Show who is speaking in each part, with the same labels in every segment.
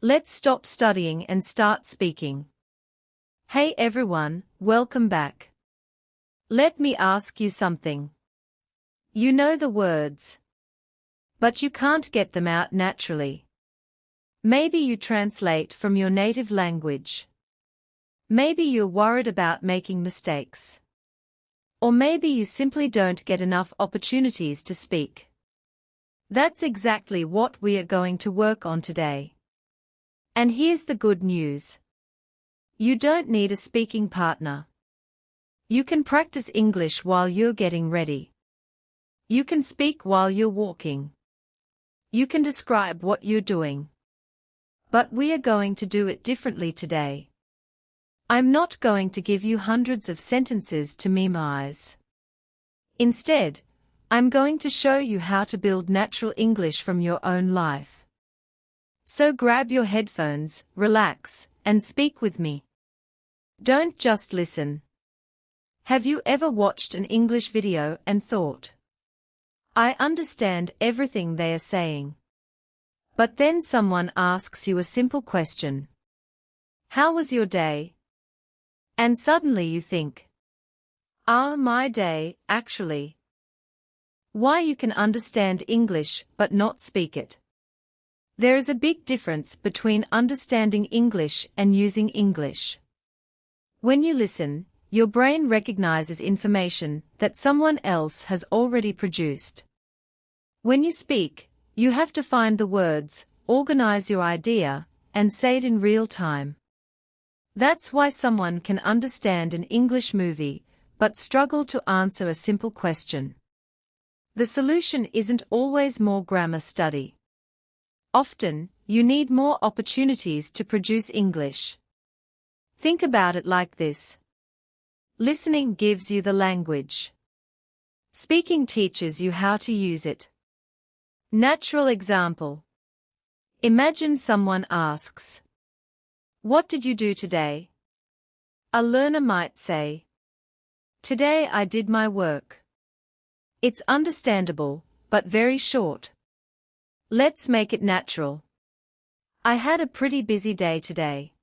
Speaker 1: Let's stop studying and start speaking. Hey everyone, welcome back. Let me ask you something. You know the words, but you can't get them out naturally. Maybe you translate from your native language. Maybe you're worried about making mistakes. Or maybe you simply don't get enough opportunities to speak. That's exactly what we are going to work on today. And here's the good news. You don't need a speaking partner. You can practice English while you're getting ready. You can speak while you're walking. You can describe what you're doing. But we are going to do it differently today. I'm not going to give you hundreds of sentences to memorize. Instead, I'm going to show you how to build natural English from your own life. So grab your headphones, relax, and speak with me. Don't just listen. Have you ever watched an English video and thought, I understand everything they are saying. But then someone asks you a simple question. How was your day? And suddenly you think, my day, actually. Why you can understand English but not speak it. There is a big difference between understanding English and using English. When you listen, your brain recognizes information that someone else has already produced. When you speak, you have to find the words, organize your idea, and say it in real time. That's why someone can understand an English movie, but struggle to answer a simple question. The solution isn't always more grammar study. Often, you need more opportunities to produce English. Think about it like this. Listening gives you the language. Speaking teaches you how to use it. Natural example. Imagine someone asks, what did you do today? A learner might say, today I did my work. It's understandable, but very short. Let's make it natural. I had a pretty busy day today.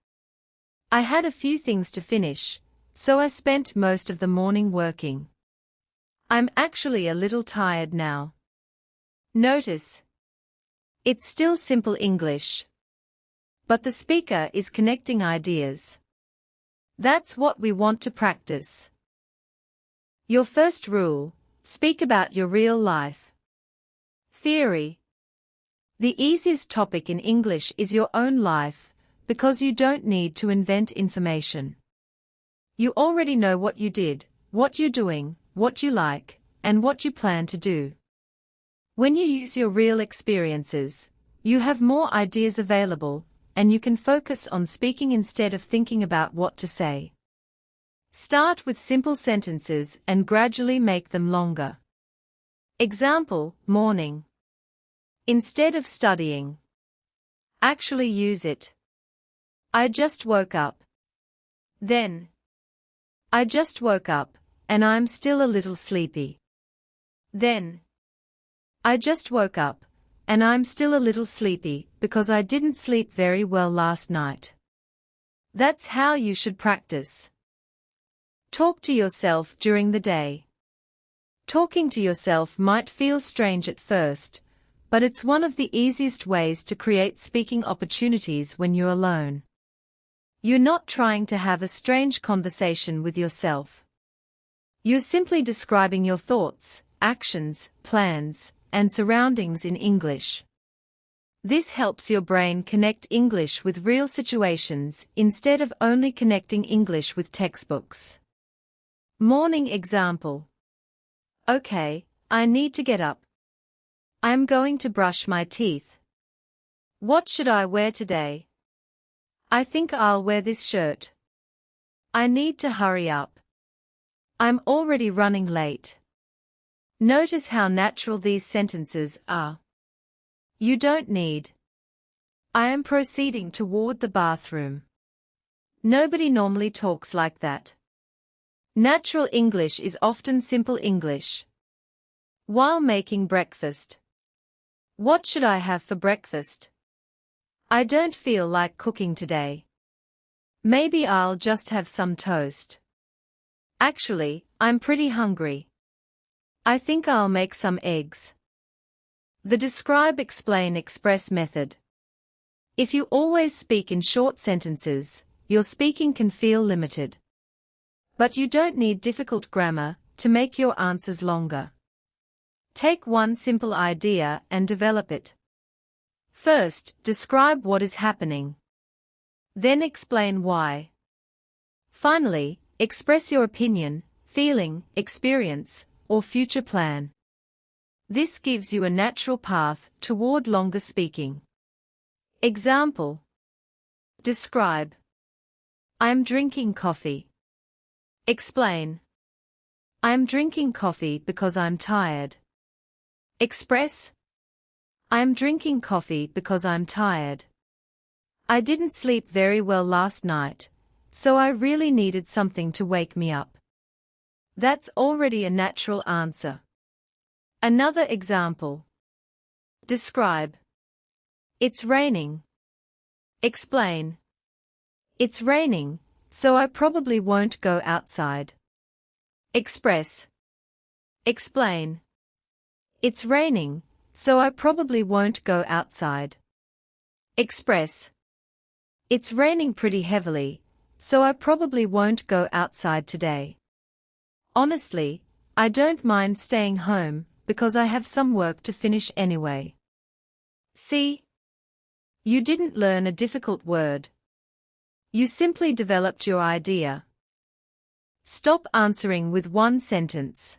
Speaker 1: I had a few things to finish, so I spent most of the morning working. I'm actually a little tired now. Notice. It's still simple English. But the speaker is connecting ideas. That's what we want to practice. Your first rule, speak about your real life. Theory. The easiest topic in English is your own life, because you don't need to invent information. You already know what you did, what you're doing, what you like, and what you plan to do. When you use your real experiences, you have more ideas available, and you can focus on speaking instead of thinking about what to say. Start with simple sentences and gradually make them longer. Example, morning. Instead of studying. Actually use it. I just woke up. Then. I just woke up, and I'm still a little sleepy. Then. I just woke up, and I'm still a little sleepy because I didn't sleep very well last night. That's how you should practice. Talk to yourself during the day. Talking to yourself might feel strange at first, but it's one of the easiest ways to create speaking opportunities when you're alone. You're not trying to have a strange conversation with yourself. You're simply describing your thoughts, actions, plans, and surroundings in English. This helps your brain connect English with real situations instead of only connecting English with textbooks. Morning example. Okay, I need to get up. I'm going to brush my teeth. What should I wear today? I think I'll wear this shirt. I need to hurry up. I'm already running late. Notice how natural these sentences are. You don't need. I am proceeding toward the bathroom. Nobody normally talks like that. Natural English is often simple English. While making breakfast. What should I have for breakfast? I don't feel like cooking today. Maybe I'll just have some toast. Actually, I'm pretty hungry. I think I'll make some eggs. The describe, explain, express method. If you always speak in short sentences, your speaking can feel limited. But you don't need difficult grammar to make your answers longer. Take one simple idea and develop it. First, describe what is happening. Then explain why. Finally, express your opinion, feeling, experience, or future plan. This gives you a natural path toward longer speaking. Example. Describe. I'm drinking coffee. Explain. I'm drinking coffee because I'm tired. Express. I'm drinking coffee because I'm tired. I didn't sleep very well last night, so I really needed something to wake me up. That's already a natural answer. Another example. Describe. It's raining. Explain. It's raining, so I probably won't go outside. Express. Explain. It's raining, so I probably won't go outside. Express. It's raining pretty heavily, so I probably won't go outside today. Honestly, I don't mind staying home because I have some work to finish anyway. See? You didn't learn a difficult word. You simply developed your idea. Stop answering with one sentence.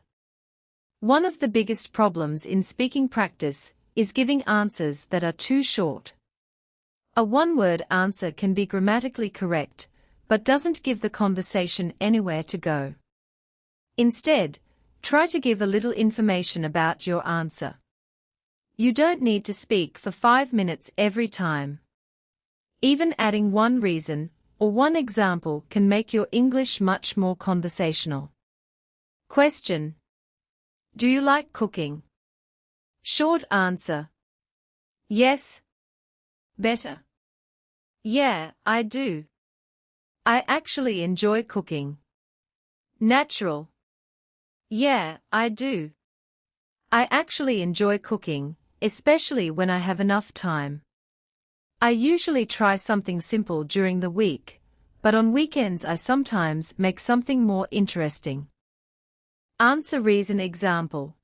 Speaker 1: One of the biggest problems in speaking practice is giving answers that are too short. A one-word answer can be grammatically correct, but doesn't give the conversation anywhere to go. Instead, try to give a little information about your answer. You don't need to speak for 5 minutes every time. Even adding one reason or one example can make your English much more conversational. Question. Do you like cooking? Short answer. Yes. Better. Yeah, I do. I actually enjoy cooking. Natural. Yeah, I do. I actually enjoy cooking, especially when I have enough time. I usually try something simple during the week, but on weekends I sometimes make something more interesting. Answer reason example.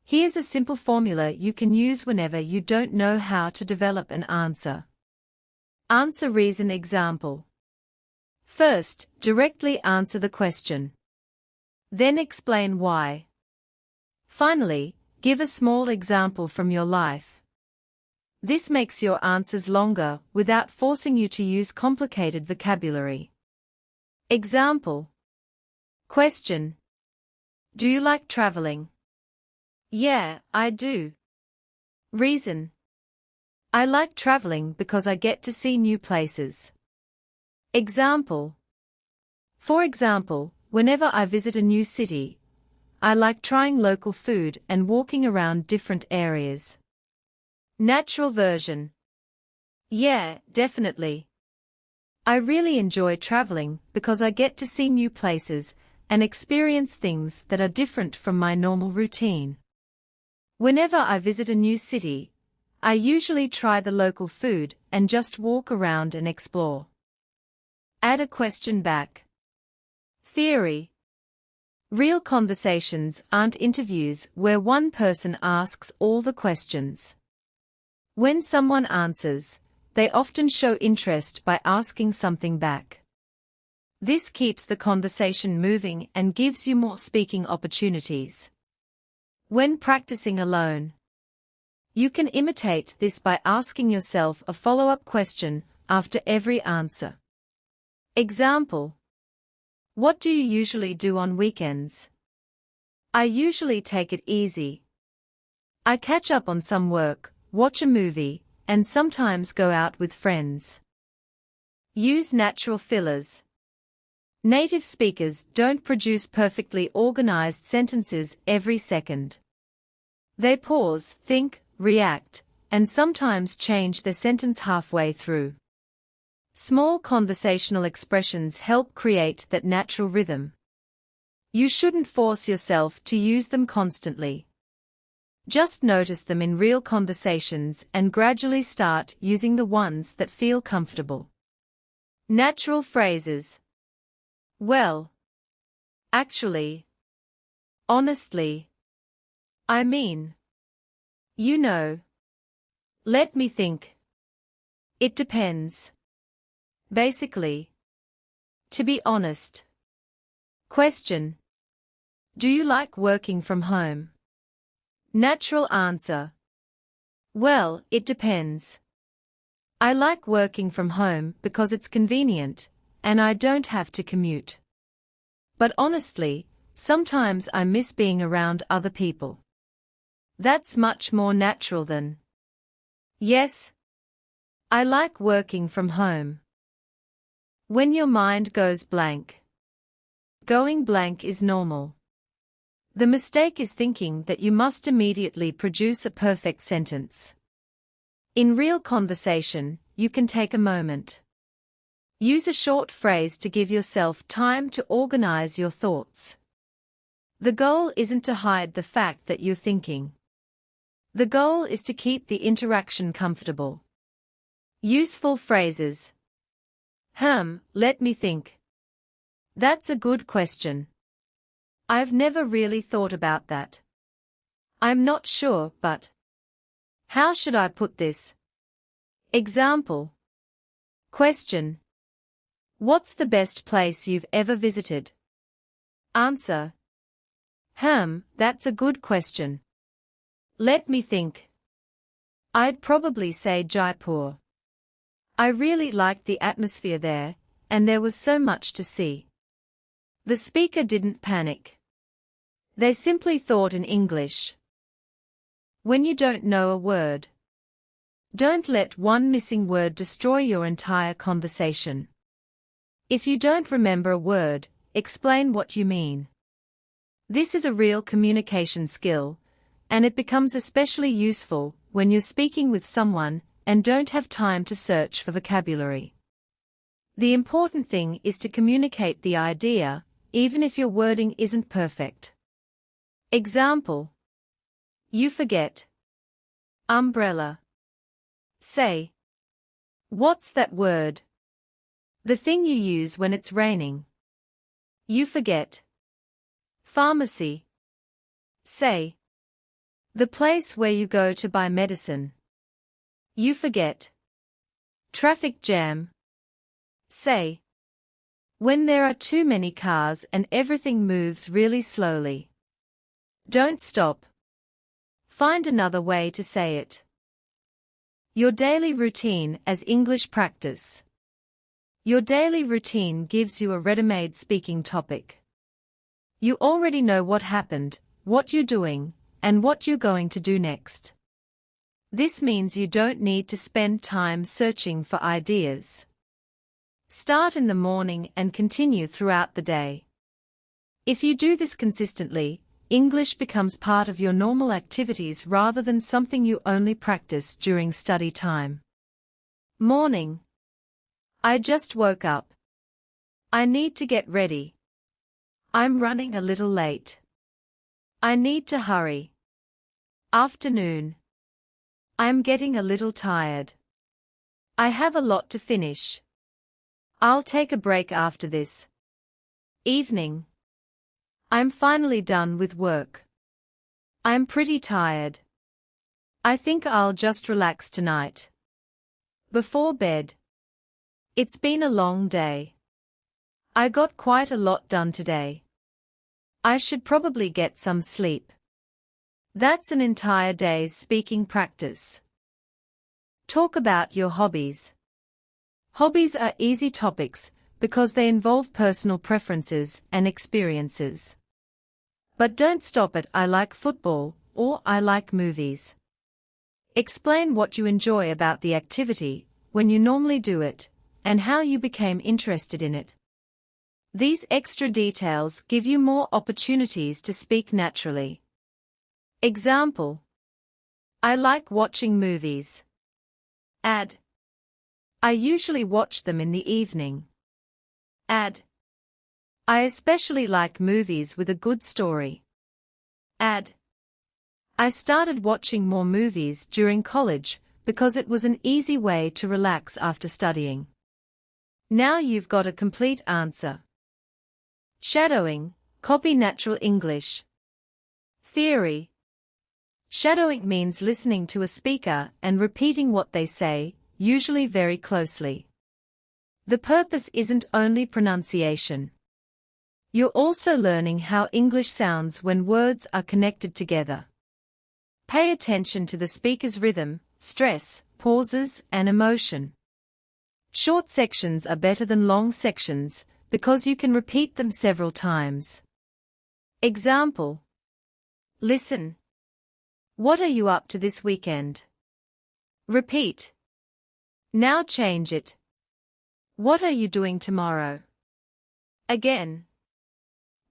Speaker 1: Here's a simple formula you can use whenever you don't know how to develop an answer. Answer reason example. First, directly answer the question. Then explain why. Finally, give a small example from your life. This makes your answers longer without forcing you to use complicated vocabulary. Example. Question. Do you like traveling? Yeah, I do. Reason. I like traveling because I get to see new places. Example. For example, whenever I visit a new city, I like trying local food and walking around different areas. Natural version. Yeah, definitely. I really enjoy traveling because I get to see new places and experience things that are different from my normal routine. Whenever I visit a new city, I usually try the local food and just walk around and explore. Add a question back. Theory. Real conversations aren't interviews where one person asks all the questions. When someone answers, they often show interest by asking something back. This keeps the conversation moving and gives you more speaking opportunities. When practicing alone, you can imitate this by asking yourself a follow-up question after every answer. Example. What do you usually do on weekends? I usually take it easy. I catch up on some work, watch a movie, and sometimes go out with friends. Use natural fillers. Native speakers don't produce perfectly organized sentences every second. They pause, think, react, and sometimes change their sentence halfway through. Small conversational expressions help create that natural rhythm. You shouldn't force yourself to use them constantly. Just notice them in real conversations and gradually start using the ones that feel comfortable. Natural phrases. Well. Actually. Honestly. I mean. You know. Let me think. It depends. Basically. To be honest. Question. Do you like working from home? Natural answer. Well, it depends. I like working from home because it's convenient, and I don't have to commute. But honestly, sometimes I miss being around other people. That's much more natural than. Yes. I like working from home. When your mind goes blank. Going blank is normal. The mistake is thinking that you must immediately produce a perfect sentence. In real conversation, you can take a moment. Use a short phrase to give yourself time to organize your thoughts. The goal isn't to hide the fact that you're thinking. The goal is to keep the interaction comfortable. Useful phrases. Let me think. That's a good question. I've never really thought about that. I'm not sure, but. How should I put this? Example. Question. What's the best place you've ever visited? Answer. That's a good question. Let me think. I'd probably say Jaipur. I really liked the atmosphere there, and there was so much to see. The speaker didn't panic. They simply thought in English. When you don't know a word, don't let one missing word destroy your entire conversation. If you don't remember a word, explain what you mean. This is a real communication skill, and it becomes especially useful when you're speaking with someone and don't have time to search for vocabulary. The important thing is to communicate the idea, even if your wording isn't perfect. Example. You forget. Umbrella. Say. What's that word? The thing you use when it's raining. You forget. Pharmacy. Say. The place where you go to buy medicine. You forget. Traffic jam. Say. When there are too many cars and everything moves really slowly. Don't stop. Find another way to say it. Your daily routine as English practice. Your daily routine gives you a ready-made speaking topic. You already know what happened, what you're doing, and what you're going to do next. This means you don't need to spend time searching for ideas. Start in the morning and continue throughout the day. If you do this consistently, English becomes part of your normal activities rather than something you only practice during study time. Morning. I just woke up. I need to get ready. I'm running a little late. I need to hurry. Afternoon. I'm getting a little tired. I have a lot to finish. I'll take a break after this. Evening. I'm finally done with work. I'm pretty tired. I think I'll just relax tonight. Before bed. It's been a long day. I got quite a lot done today. I should probably get some sleep. That's an entire day's speaking practice. Talk about your hobbies. Hobbies are easy topics because they involve personal preferences and experiences. But don't stop at I like football or I like movies. Explain what you enjoy about the activity, when you normally do it, and how you became interested in it. These extra details give you more opportunities to speak naturally. Example. I like watching movies. Add. I usually watch them in the evening. Add. I especially like movies with a good story. Add. I started watching more movies during college because it was an easy way to relax after studying. Now you've got a complete answer. Shadowing, copy natural English. Theory. Shadowing means listening to a speaker and repeating what they say, usually very closely. The purpose isn't only pronunciation. You're also learning how English sounds when words are connected together. Pay attention to the speaker's rhythm, stress, pauses, and emotion. Short sections are better than long sections because you can repeat them several times. Example. Listen. What are you up to this weekend? Repeat. Now change it. What are you doing tomorrow? Again.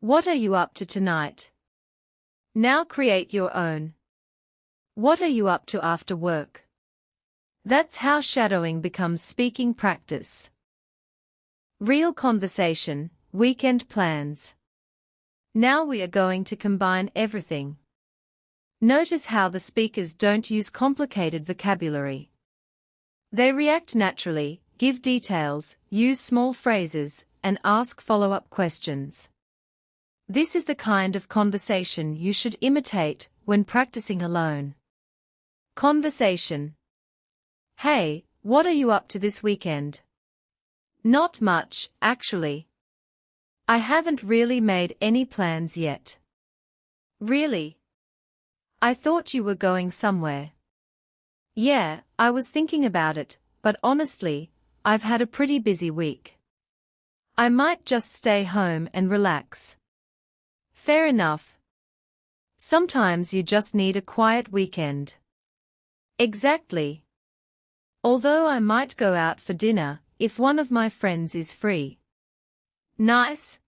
Speaker 1: What are you up to tonight? Now create your own. What are you up to after work? That's how shadowing becomes speaking practice. Real conversation, weekend plans. Now we are going to combine everything. Notice how the speakers don't use complicated vocabulary. They react naturally, give details, use small phrases, and ask follow-up questions. This is the kind of conversation you should imitate when practicing alone. Conversation. Hey, what are you up to this weekend? Not much, actually. I haven't really made any plans yet. Really? I thought you were going somewhere. Yeah, I was thinking about it, but honestly, I've had a pretty busy week. I might just stay home and relax. Fair enough. Sometimes you just need a quiet weekend. Exactly. Although I might go out for dinner if one of my friends is free. Nice.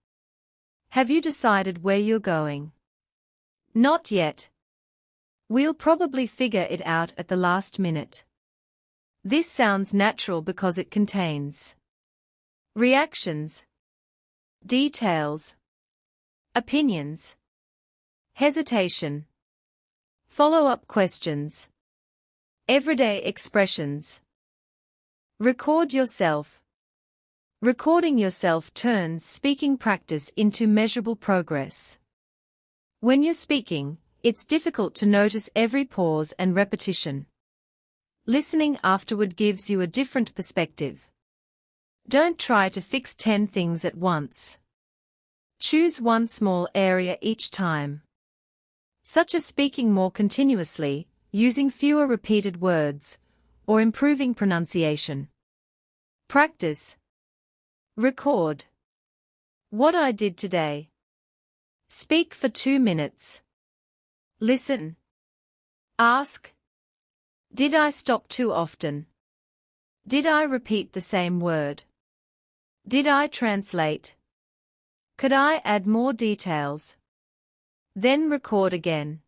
Speaker 1: Have you decided where you're going? Not yet. We'll probably figure it out at the last minute. This sounds natural because it contains reactions, details, opinions, hesitation, follow-up questions, everyday expressions. Record yourself. Recording yourself turns speaking practice into measurable progress. When you're speaking, it's difficult to notice every pause and repetition. Listening afterward gives you a different perspective. Don't try to fix 10 things at once. Choose one small area each time. Such as speaking more continuously, using fewer repeated words, or improving pronunciation. Practice. Record. What I did today. Speak for 2 minutes. Listen. Ask. Did I stop too often? Did I repeat the same word? Did I translate? Could I add more details? Then record again.